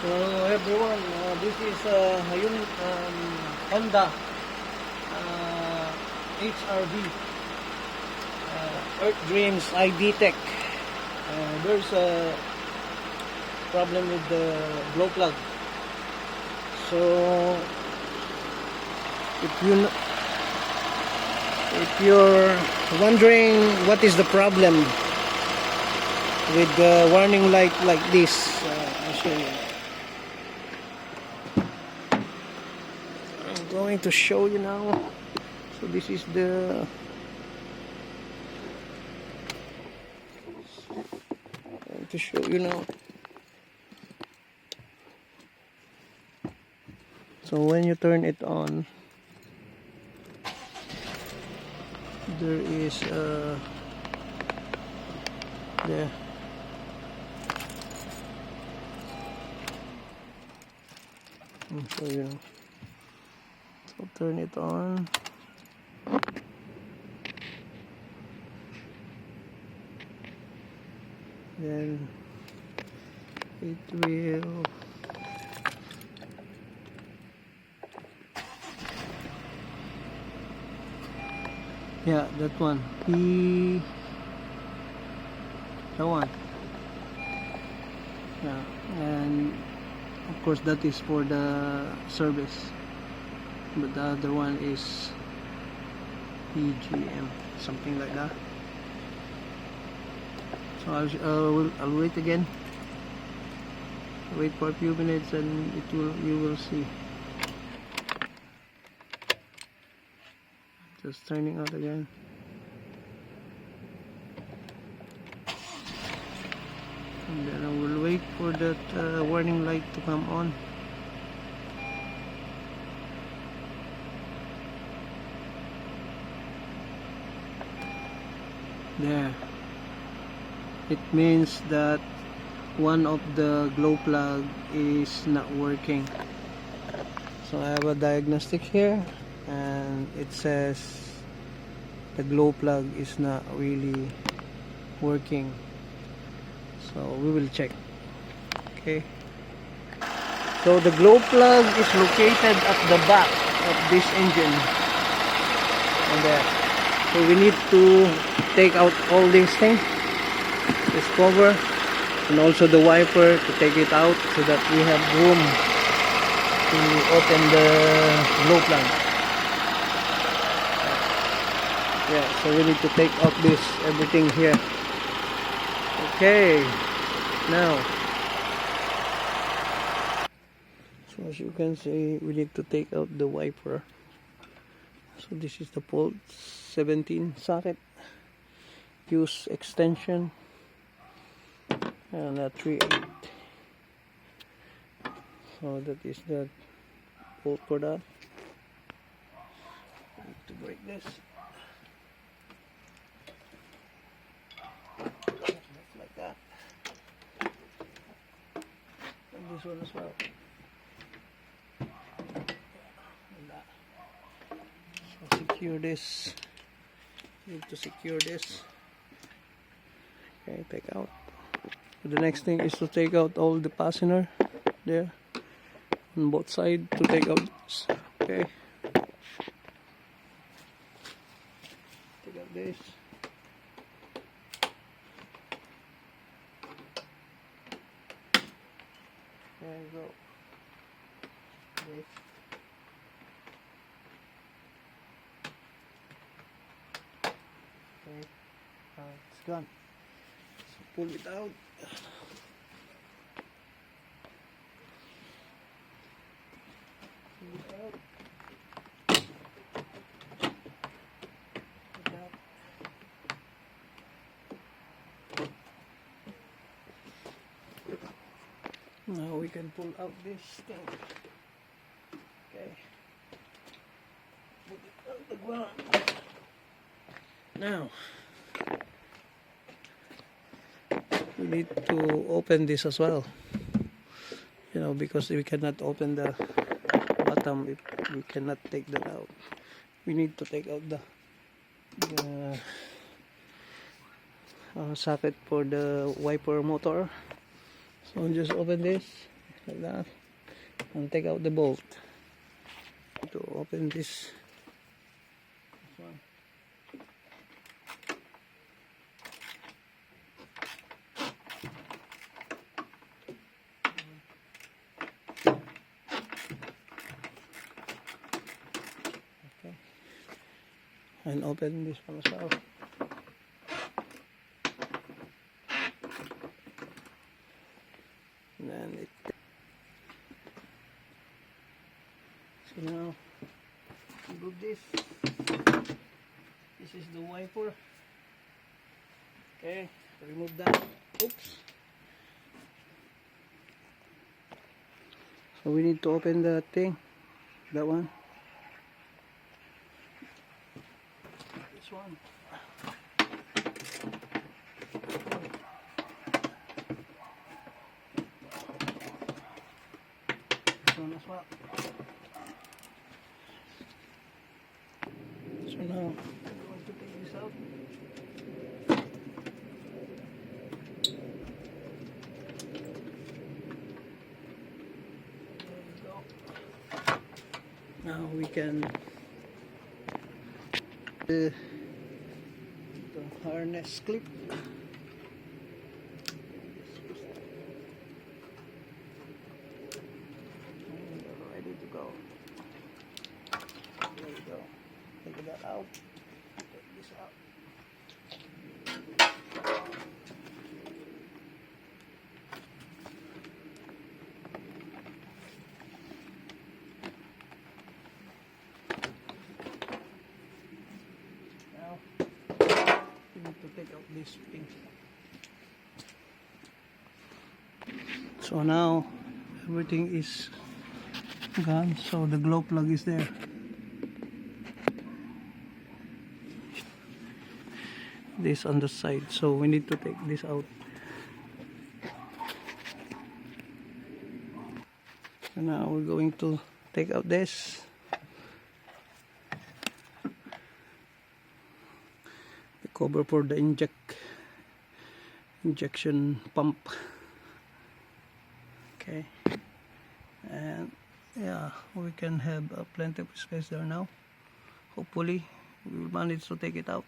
So everyone, this is yung Honda HRV Earth Dreams i-DTEC. There's a problem with the glow plug. So if you're wondering what is the problem with the warning light like this, I'll show you. I'm going to show you now. So this is the to show you now. So when you turn it on, there is there. I'll show you. So turn it on. Then it will that one, that one, and of course that is for the service, but the other one is PGM, something like that. So I'll wait again. Wait for a few minutes and you will see. Just turning out again. And then I will wait for that warning light to come on. There. It means that one of the glow plug is not working. So I have a diagnostic here and it says the glow plug is not really working. So we will check. Okay. So the glow plug is located at the back of this engine. And there. So we need to take out all these things. This cover and also the wiper to take it out so that we have room to open the glow plug. So we need to take out this everything here. Okay, now so as you can see, we need to take out the wiper. So this is the port 17 socket, fuse extension, and a 3/8. So that is the bolt for that. Need to break this. Just like that. And this one as well. And that. So secure this. Need to secure this. Okay, take out. The next thing is to take out all the fastener there on both sides to take out this. Okay. Take out this. There you go. This. Okay. It's gone. So pull it out. Now we can pull out this thing. Okay. Put it on the ground. Now we need to open this as well. Because we cannot open the bottom if we cannot take that out. We need to take out the socket for the wiper motor. So just open this. like that, and take out the bolt to open this one. Okay, and open this one as well. And then it, so now remove this. This is the wiper. Okay, remove that. Oops. So we need to open the thing, that one. This one. This one as well. So now I'm going to take this out. There we go. Now we can the harness clip. Ready to go. There we go. Take that out. Take this out. Now we need to take out this thing. So now everything is gone. So the glow plug is there. This on the side, so we need to take this out. So now we're going to take out this. The cover for the injection pump. Okay, and yeah, we can have plenty of space there now. Hopefully we will manage to take it out.